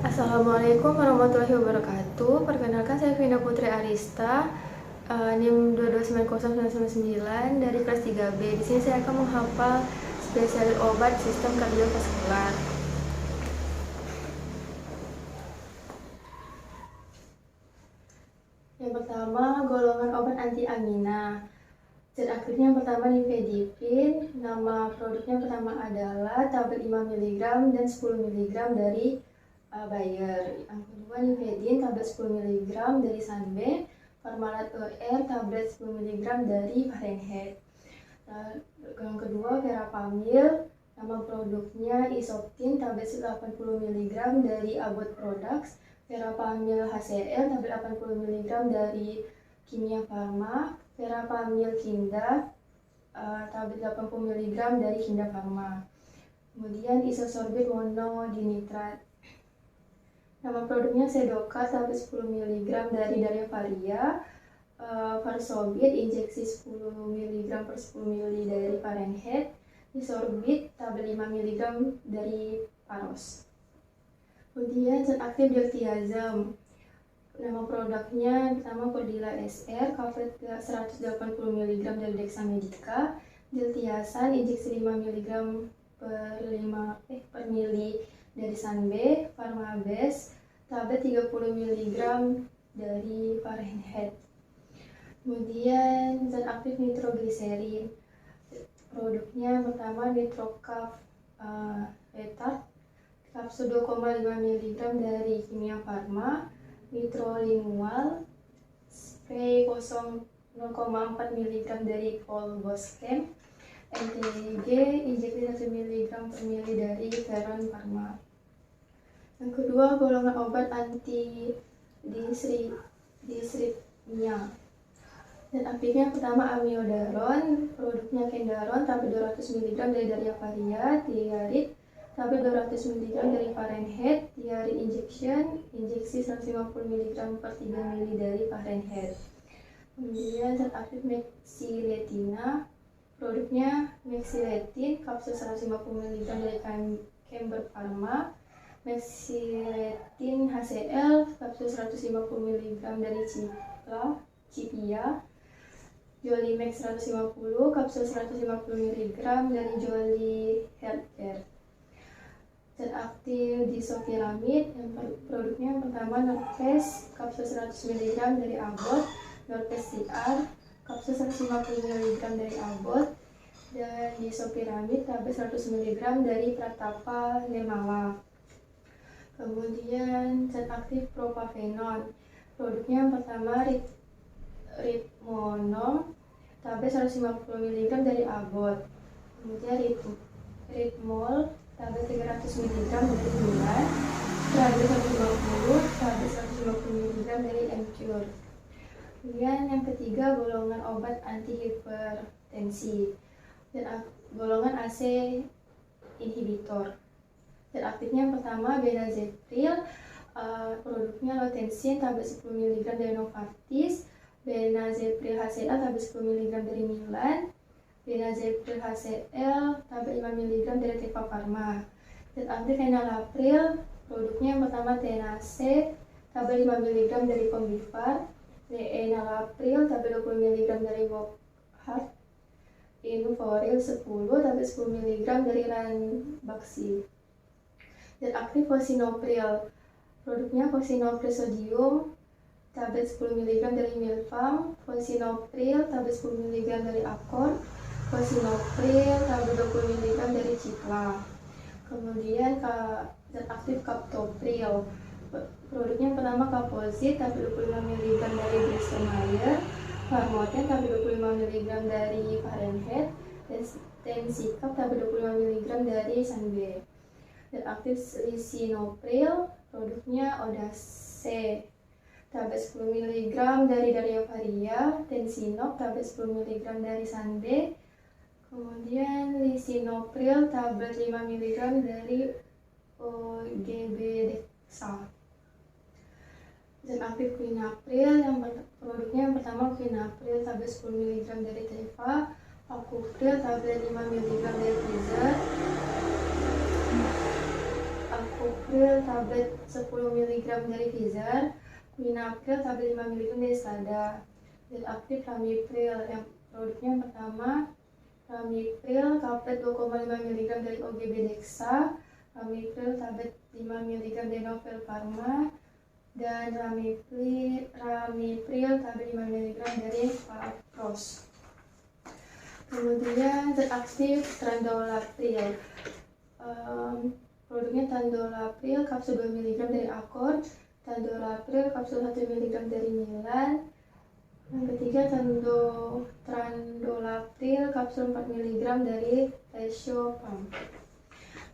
Assalamualaikum warahmatullahi wabarakatuh. Perkenalkan, saya Vina Putri Arista, NIM 2290999 dari kelas 3B. Di sini saya akan menghafal spesialis obat sistem kardiovaskular. Yang pertama, golongan obat antiangina. Zat aktifnya yang pertama nifedipin. Nama produknya yang pertama adalah tablet 5 mg dan 10 mg dari Bayer. Yang kedua nifedin tablet 10 mg dari Sanbe. Parmalat ER tablet 10 mg dari Fahrenheit. Yang kedua verapamil, nama produknya Isoptin tablet 80 mg dari Abbott Products. Verapamil HCl tablet 80 mg dari Kimia Farma. Verapamil Kinda tablet 80 mg dari Kinda Farma. Kemudian isosorbit monodinitrat, nama produknya Sedoka tablet 10 mg dari Varia. Varsobit injeksi 10 mg per 10 ml dari Fahrenheit. Isorbit tablet 5 mg dari Paros. Kemudian zat aktif diltiazem, nama produknya pertama Cordila SR, covered 180 mg dari Dexamedica. Diltiazem injeksi 5 mg per mili dari Sanbe. Pharmabest tablet 30 mg dari Fahrenheit. Kemudian zat aktif nitrogliserin, produknya pertama Nitrocaf Retard, kapsul 2,5 mg dari Kimia Farma. Nitrolingual spray 0,4 mg dari Volboschem. NTG injeksi 1 mg per mili dari Veron Pharma. Yang kedua, golongan obat anti dislipidemia. Dan aktifnya pertama amiodaron, produknya Kendaron tablet 200 mg dari Varia. Thiarit tablet 200 mg dari Fahrenheit. Thiarit injection injeksi 150 mg per 3 ml dari Fahrenheit. Kemudian zat aktif mexiletina, produknya Mexiletin kapsul 150 mg dari Camber Pharma. Mexiletin HCl kapsul 150 mg dari Cipia. Jolimax 150 kapsul 150 mg dari Jolly Healthcare. Zat aktif disopiramid, produknya yang pertama Norpes kapsul 100 mg dari Abbott. Norpes CR kapsul 150 mg dari Abbott. Dan disopiramid tablet 100 mg dari Pratapa Lemala. Kemudian zat aktif propafenon, produknya yang pertama Ritmonom tablet 150 mg dari Abbott. Kemudian Ritmol tablet 300 mg dari Milan. Tablet 150 tablet 150 mg dari Emcure. Kemudian yang ketiga, golongan obat anti hipertensi dan golongan AC inhibitor. Zat aktifnya yang pertama benazepril, produknya Lotensin tablet 10 mg dari Novartis. Benazepril HCl tablet 10 mg dari Milan. Benazepril HCl tablet 5 mg dari Teva Pharma. Zat aktif enalapril, produknya yang pertama Tenace tablet 5 mg dari Combifar. Enalapril tablet 20 mg dari Wockhardt. Inforil 10 tablet 10 mg dari Ranbaxy. Zat aktif fosinopril, produknya fosinopril sodium tablet 10 mg dari Milfam. Fosinopril tablet 10 mg dari Accord. Fosinopril tablet 20 mg dari Cipla. Kemudian zat aktif captopril, produknya yang pertama Kaposit tablet 25 mg dari Bristol Myers. Farmoten tablet 25 mg dari Fahrenheit. Dan Tensikap tablet 25 mg dari Sanbe. Zat aktif lisinopril, produknya Odace tablet 10 mg dari Varia. Tensinop tablet 10 mg dari Sanbe. Kemudian lisinopril tablet 5 mg dari Dexa. Zat aktif Quinapril, produknya yang pertama Quinapril tablet 10 mg dari Teva. Akupril tablet 5 mg dari Pfizer. Okupril tablet 10 mg dari Pfizer, Quinapril tablet 5 mg dari Stada. Zat aktif Ramipril, yang produknya yang pertama Ramipril tablet 2,5 mg dari OGB Dexa, Ramipril tablet 5 mg dari Novel Pharma, dan Ramipril tablet 5 mg dari Valpros. Kemudian zat aktif Trandolapril, produknya Trandolapril kapsul 2 mg dari Accord, Trandolapril kapsul 1 mg dari Milan. Yang ketiga Trandolapril kapsul 4 mg dari Tesiopam.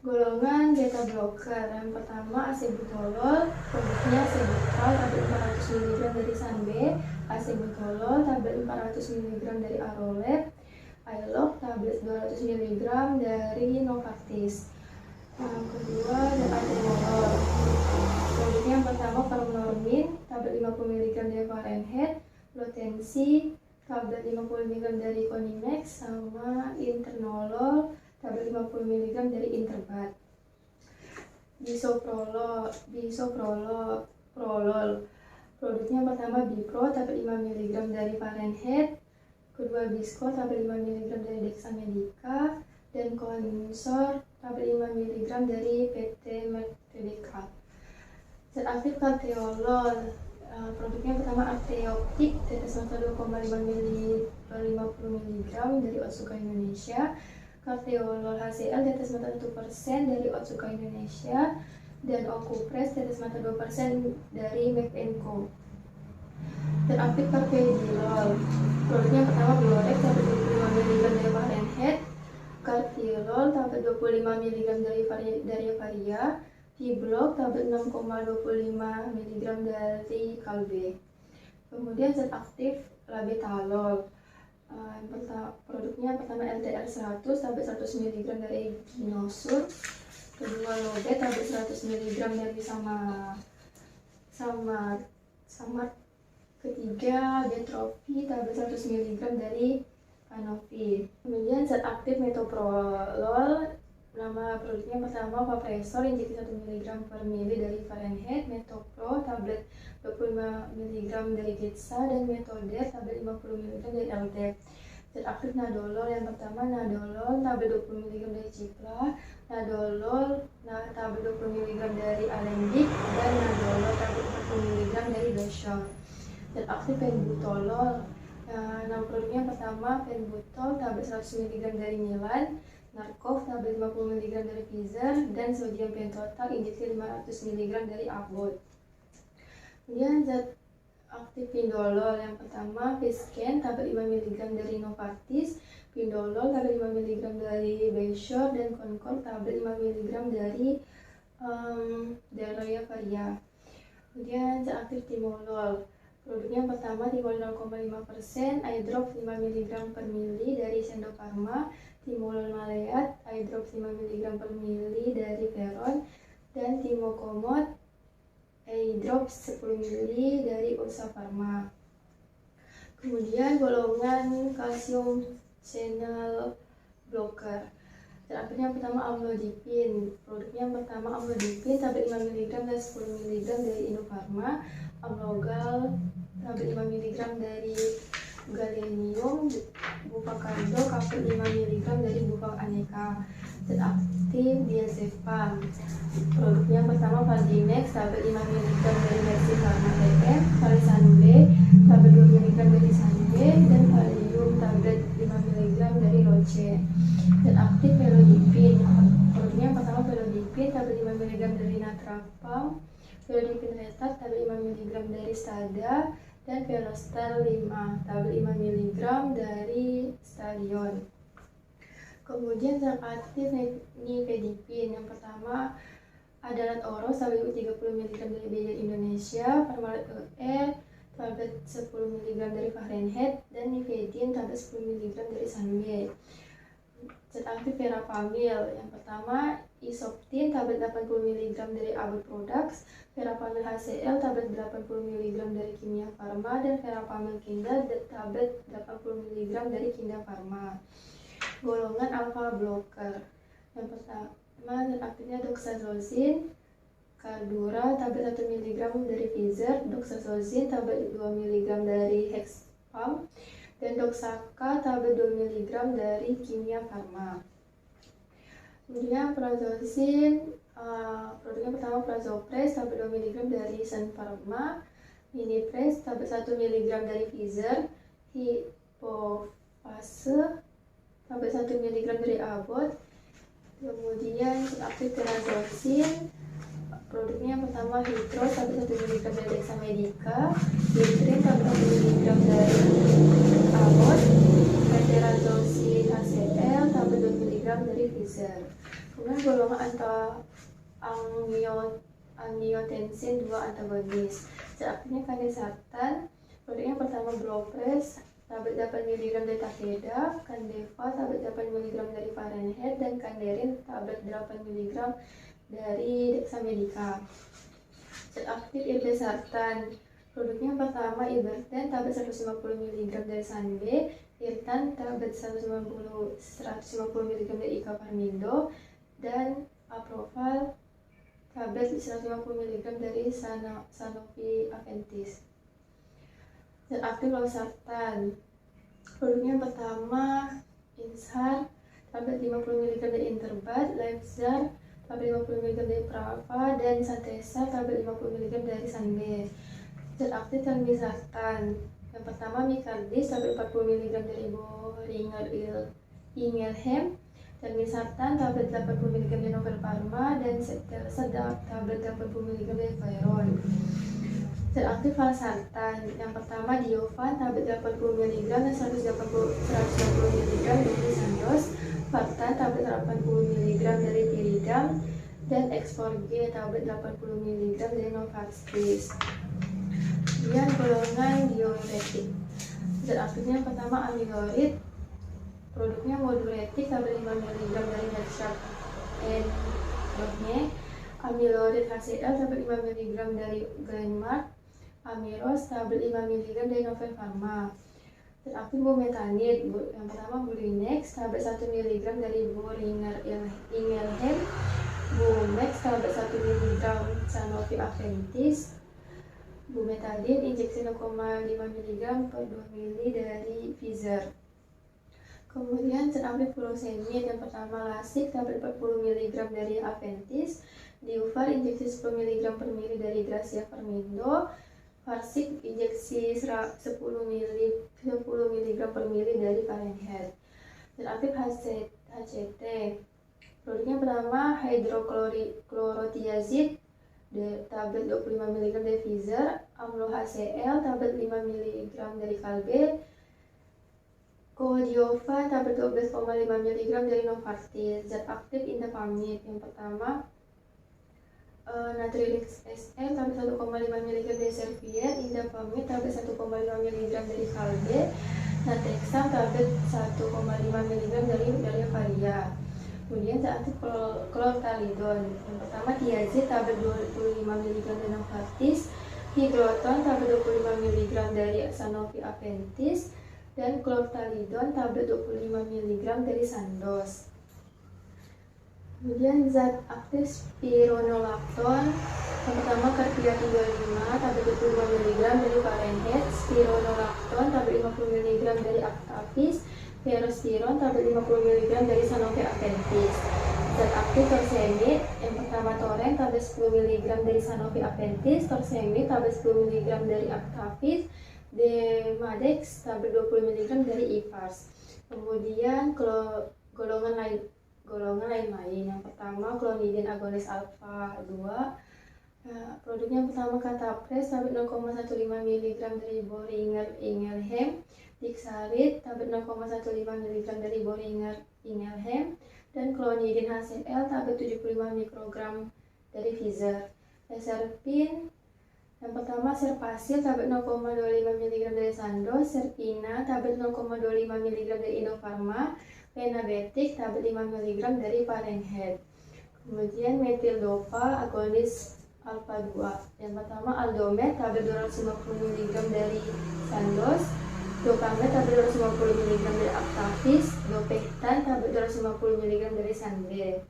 Golongan beta blocker, yang pertama acebutolol, produknya acebutol tablet 400 mg dari Sanbe, acebutolol tablet 400 mg dari Aroled, Ailok tablet 200 mg dari Novartis. Yang kedua ada atenolol, produknya yang pertama Parnormin tablet 50 mg dari Fahrenheit, Lotensi tablet 50 mg dari Conimex, sama Internolol tablet 50 mg dari Interbat. Bisoprolol, produknya yang pertama Bipro tablet 5 mg dari Fahrenheit, kedua Bisco tablet 5 mg dari Dexamedica, dan Konsor tablet 5 mg dari PT Medical. Zat aktif Carteolol, produknya yang pertama Arteoptik tetes mata 2,5 ml per 50 mg dari Otsuka Indonesia, Carteolol HCl tetes mata 1% dari Otsuka Indonesia, dan Okupres tetes mata 2% dari Merck & Co. Zat aktif Carvedilol, produknya yang pertama Blorex tablet 25 mg dari Fahrenheit, Cartilol tablet 25 mg dari Varia, T-Block tablet 6,25 mg dari Calbe. Kemudian zat aktif Labetalol, produknya pertama LTR 100 tablet 100 mg dari Ginosur, kedua Lobet tablet 100 mg dari sama ketiga Betrofi tablet 100 mg dari Anofi. Kemudian zat aktif Metoprolol, nama produknya pertama Vapresor injeksi 1 mg per mili dari Fahrenheit, Metopro tablet 25 mg dari Getsa, dan Metoder tablet 50 mg dari LDEP. Zat aktif Nadolol, yang pertama Nadolol tablet 20 mg dari Cipla, Nadolol tablet 20 mg dari Alembic, dan Nadolol tablet 40 mg dari Beshore. Zat aktif Penbutolol, nama produknya yang pertama Penbutol tablet 100 mg dari Milan, Narkov tablet 50 mg dari Pfizer, dan sodium pentotal injeksi 500 mg dari Abbott. Kemudian zat aktif Pindolol, yang pertama Viscan tablet 5 mg dari Novartis, Pindolol tablet 5 mg dari Bayshore, dan Concor tablet 5 mg dari Delroya Varia. Kemudian zat aktif Timolol, produknya yang pertama Timolol 0,5%, eye drop 5 mg per mili dari Sendofarma, Timolol Maleat, eye drop 5 mg per mili dari Veron, dan Timokomod, eye drop 10 mili dari Ursa Pharma. Kemudian golongan kalsium channel blocker, terakhirnya yang pertama Amlodipine, produknya yang pertama Amlodipine tablet 5 mg dan 10 mg dari Indofarma, Amlogal tablet 5 mg dari Galenium, Bupacardo kapsul 5 mg dari Bupak Aneka. Zat aktif Diazepam, produknya yang pertama Valdinex tablet 5 mg dari Mercy Pharma TM, Valisanbe tablet 2 mg dari Sanbe, dan Valium tablet 5 mg dari Roche. Zat aktif Velodipin, produknya yang pertama Velodipin tablet 5 mg dari Natrapam, Velodipin Retat tablet 5 mg dari Stada, dan Velostel 5 tablet 5 mg dari Stadion. Kemudian zat aktif Nifedipin, yang pertama Adalat Oros tablet 30 mg dari Bayer Indonesia, Parmalat ER tablet 10 mg dari Fahrenheit, dan Nifedin tablet 10 mg dari Sanbe. Zat aktif Verapamil, yang pertama Isoptin tablet 80 mg dari Abbott Products, Verapamil HCl tablet 80 mg dari Kimia Farma, dan Verapamil Kinda tablet 80 mg dari Kinda Farma. Golongan alpha blocker, yang pertama zat aktifnya Doxazosine, Cardura tablet 1 mg dari Pfizer, Doxazosine tablet 2 mg dari Hexpam, dan Doxaka tablet 2 mg dari Kimia Farma. Kemudian Prazosin, produknya pertama Prazopres tablet 2 mg dari Sun Pharma, Minipres tablet 1 mg dari Pfizer, Hipofase tablet 1 mg dari Abbott. Kemudian aktif Terazosin, produknya yang pertama Hitro tablet 1 mg dari Dexamedica, Ditrin tablet 1 mg dari Abbott, Terazosin HCl tablet 2 mg dari Pfizer. Kemudian golongan angiotensin 2 antagonis. Zat aktifnya kandesatan, produknya yang pertama Blopres tablet 8 mg dari Takeda, Candeva tablet 8 mg dari Fahrenheit, dan Canderin tablet 8 mg dari Dexamedica. Zat aktif irbesartan, produknya yang pertama Iberten tablet 150 mg dari Sanbe, Irtan tablet 150 mg dari Ika Parmindo, dan Aproval tablet 150 mg dari Sanofi Aventis. Zat aktif losartan, produknya yang pertama Inshar tablet 50 mg dari Interbat, Levzar tablet 50 mg dari Prava, dan Santesa tablet 50 mg dari Sanbe. Zat aktif telmisartan, yang pertama Micardis tablet 40 mg dari Boehringer Ingelheim, telmisartan tablet 80 mg dari Novel Pharma, dan Setelsa tablet 80 mg dari Vairon. Zat aktif valsartan, yang pertama Diovan tablet 80 mg dan 180 mg dari Sandoz, Vartan tablet 80 mg dari Tiridam, dan Exforge tablet 80 mg dari Novartis. Kemudian golongan diuretik. Zat aktifnya yang pertama amiloid, produknya Moduretik tablet 5 mg dari Merck and Dohme, Amiloid HCl tablet 5 mg dari Glenmark, Amiros tablet 5 mg dari Novel Pharma. Zat aktif bumetanid, yang pertama Bulinex tablet 1 mg dari Boehringer Ingelheim, Bumex tablet 1 mg Sanofi Aventis, Bumetadin injeksi 0,5 mg per 2 ml dari Pfizer. Kemudian zat aktif furosemid, yang pertama Lasik tablet 40 mg dari Aventis, Diuvar injeksi 10 mg per mili dari Gracia Farmindo, Farsik injeksi 10 mg per mili dari Fahrenheit. Zat aktif HCT, produknya pertama hidroklorotiazid tablet 25 mg dari Pfizer, Amlo HCl tablet 5 mg dari Kalbe, Kodiova tablet 12,5 mg dari Novartis. Zat aktif indapamid, yang pertama Natrilex SL tablet 1,5 mg dari Servier, indapamid tablet 1,5 mg dari Kalbe, Natexam tablet 1,5 mg dari Varia. Kemudian zat aktif clortalidon, yang pertama Tiazid tablet 25 mg dari Novartis, Higloton tablet 25 mg dari Sanofi Aventis, dan clortalidon tablet 25 mg dari Sandoz. Kemudian zat aktif spironolactone, yang pertama Carfia 35 tablet 25 mg dari Fahrenheit, spironolactone tablet 50 mg dari Actavis, Perostiron tablet 50 mg dari Sanofi Aventis. Zat aktif torsemid, yang pertama Toren tablet 10 mg dari Sanofi Aventis, torsemid tablet 10 mg dari Actavis, Demadex tablet 20 mg dari Ivars. Kemudian golongan lain-lain, yang pertama Clonidin agonis alpha 2, produknya yang pertama Catapres tablet 0,15 mg dari Boehringer Ingelheim, Dixarit tablet 0,15 mg dari Boehringer Ingelheim, dan Clonidin HCl tablet 75 mikrogram dari Pfizer. Serpin, yang pertama Serpasil tablet 0,25 mg dari Sandoz, Serpina tablet 0,25 mg dari Indofarma, Penabetic tablet 5 mg dari Fahrenheit. Kemudian metildopa agonis alpha 2, yang pertama Aldomet tablet 250 mg dari Sandoz, Dopamet tablet 250 mg dari Actavis, Dopectan tablet 250 mg dari Sanbe.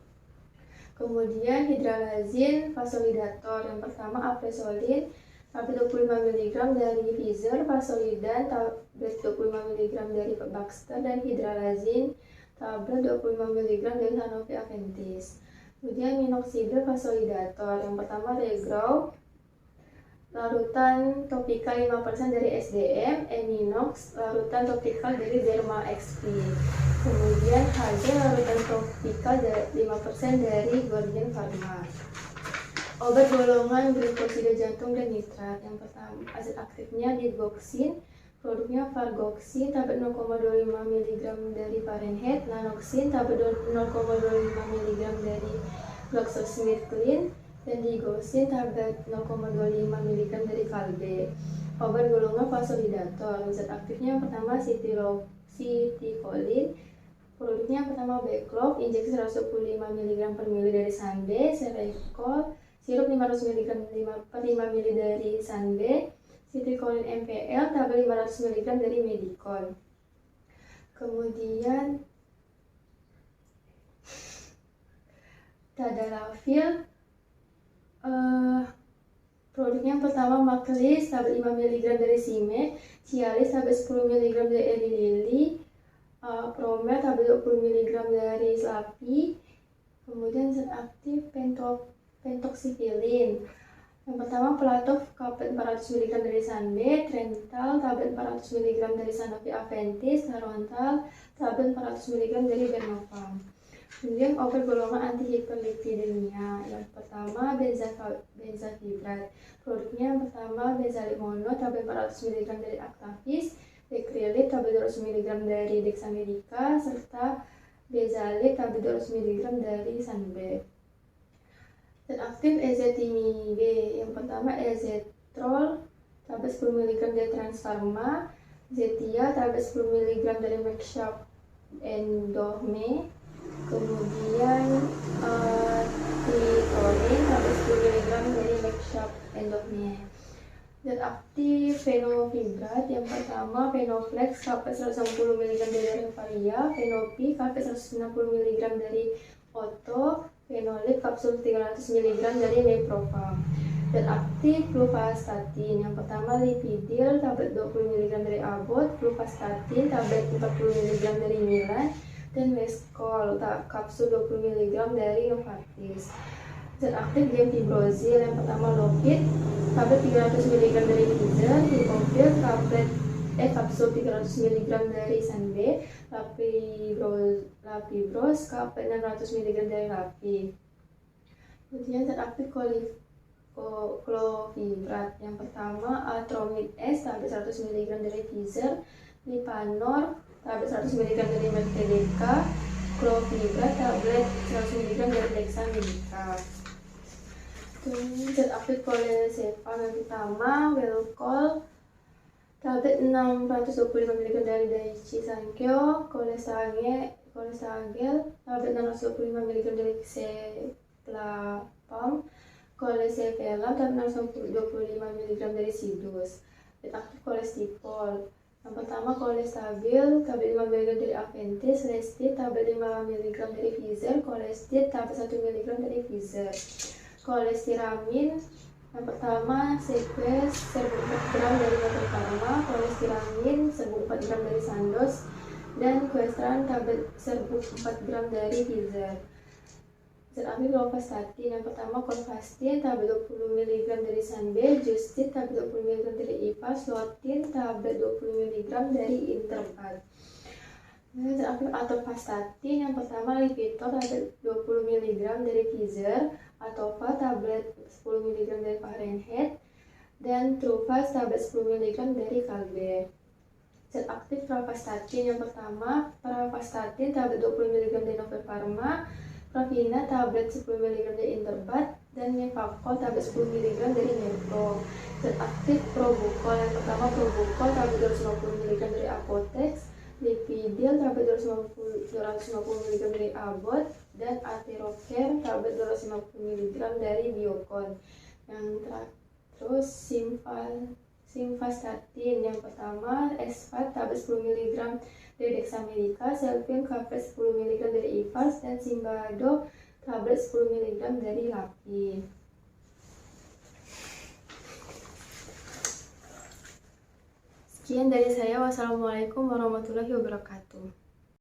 Kemudian hidralazin vasodilator, yang pertama apresolin tablet 25 mg dari Pfizer, Fasolidan tablet 25 mg dari Baxter, dan hidralazin tablet 25 mg dari Sanofi Aventis. Kemudian minoxidil vasodilator, yang pertama Regrow larutan topikal 5% dari SDM, Eminox larutan topikal dari Derma XP. Kemudian HG larutan topikal 5% dari Gordian Pharma. Obat golongan glikosida jantung dan nitrat, yang pertama asid aktifnya digoxin, produknya Vargoxin tablet 0,25 mg dari Fahrenheit, Nanoxin tablet 0,25 mg dari GlaxoSmithKline, dan digoxin tablet 0,25 mg dari Calbe. Obat golongan vasodilator, zat aktifnya yang pertama citicoline, produknya yang pertama Baclog, injeksi 125 mg per mili dari Sanbe, Serecol, sirup 500 mg per 5 mili dari Sanbe, citicoline MPL, tablet 500 mg dari Medicon. Kemudian Tadalafil, produknya yang pertama Maklis tablet 5 mg dari Sime, Cialis tablet 10 mg dari Eli Lilly, Promel tablet 20 mg dari Slapi. Kemudian zat aktif pentoxifilin, yang pertama Platov tablet 400 mg dari Sanbe, Trental tablet 400 mg dari Sanofi Aventis, Tarontal tablet 400 mg dari Benovam. Kemudian obat golongan antihiperlipidemia, yang pertama benzafibrat, produknya yang pertama benzalip mono tablet 400 mg dari Actavis, Decrelip tablet 200 mg dari Dexamedica, serta Bezalip tablet 200 mg dari Sanbe. Zat aktif ezetimibe, yang pertama ezetrol tablet 10 mg dari Transpharma, Zetia tablet 10 mg dari Merck Endohme. Kemudian Tritorin tablet 10 mg dari Merck Endohme. Zat aktif fenovibrat, yang pertama Fenoflex tablet 160 mg dari Revaria, Fenopi tablet 160 mg dari Otto, Fenolip kapsul 300 mg dari Neprovam. Zat aktif fluvastatin, yang pertama Lipidil tablet 20 mg dari Abbott, fluvastatin tablet 40 mg dari Milan, dan Mescol kapsul 20 mg dari Novartis. Zat aktif gemfibrozil, yang pertama Lopid tablet 300 mg dari Pfizer, Hipofil tablet kapsul 300 mg dari Sanbe, Lapibros tablet 600 mg dari Lapi. Kemudian zat aktif clovibrat, yang pertama Altromid S tablet 100 mg dari Pfizer, Lipanor tablet 100 mg dari Merck, clovibrat tablet 100 mg dari Dexamedica. Zat aktif kolesevam, yang pertama Welcol tablet 625 mg dari Daiichi Sankyo, Kolestagel tablet 625 mg dari Ceplapam, Kolesevelam tablet 625 mg dari Sidus. Zat aktif kolestipol, yang pertama Kolestabil tablet 5 mg dari Aventis, Lestid tablet 5 mg dari Pfizer, Kolestid tablet 1 mg dari Pfizer. Kolestiramin, yang pertama Sequest 1000 gram dari Novel Pharma, Kolestiramin 1004 gram dari Sandoz, dan Questran tablet 1004 gram dari Pfizer. Zat aktif lovastatin, yang pertama Colfastin tablet 20 mg dari Sanbe, Justid tablet 20 mg dari Ivas, Lotin tablet 20 mg dari Interpat. Zat aktif atorvastatin, yang pertama Lipitor tablet 20 mg dari Pfizer, Atova tablet 10 mg dari Fahrenheit, dan Truvas tablet 10 mg dari Calbe. Zat aktif pravastatin, yang pertama pravastatin tablet 20 mg dari Novel Pharma, Pravina tablet 10 mg dari Interbat, dan Mevacol tablet 10 mg dari Nepro. Zat aktif Probukol, yang pertama Probukol tablet 250 mg dari Apotex, Lipidil tablet 250 mg dari Abbott, dan Aterocare tablet 250 mg dari Biocon. Yang terus Simvastatin, yang pertama Esfat tablet 10 mg dari Dexamedica, Selvium tablet 10 mg dari Ivas, dan Simbado tablet 10 mg dari Lapi. Sekian dari saya. Wassalamualaikum warahmatullahi wabarakatuh.